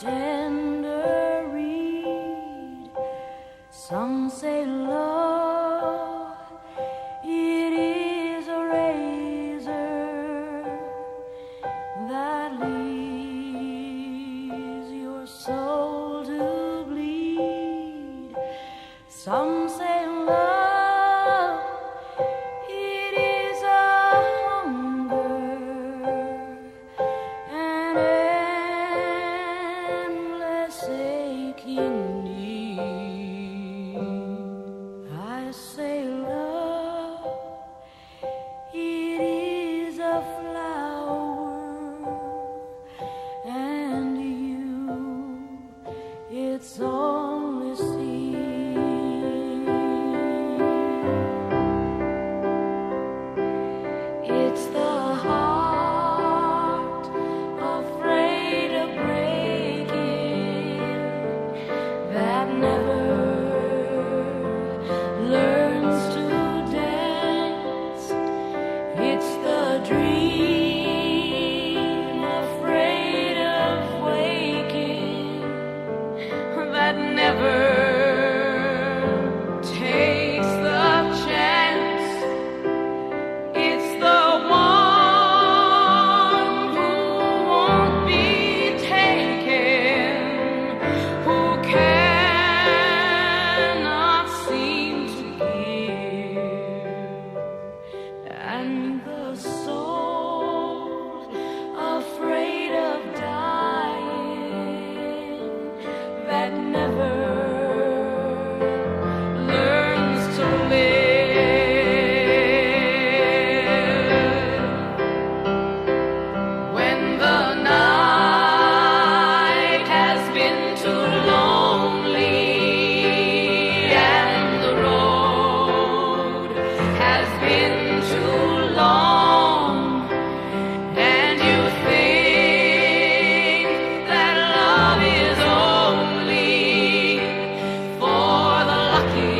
tender reed. Some say love, it is a razor that leaves your soul to bleed. Some say love, it is a hunger, an endless aching need. I say love, it is a flower, and you, it's only seed. It's the heart afraid of breaking that never learns to dance. It's the dream afraid of waking that never takes the chance. It's the one who won't be taken, who cannot seem to give, and the soul afraid of dying that never learns to live. When the night has been too lonely and the road has been too long, and you think that love is only for the lucky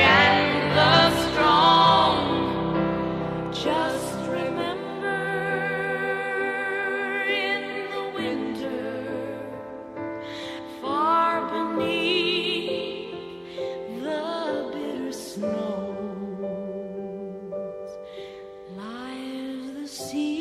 and the strong, just remember in the winter, far beneath the bitter snows, lies the sea.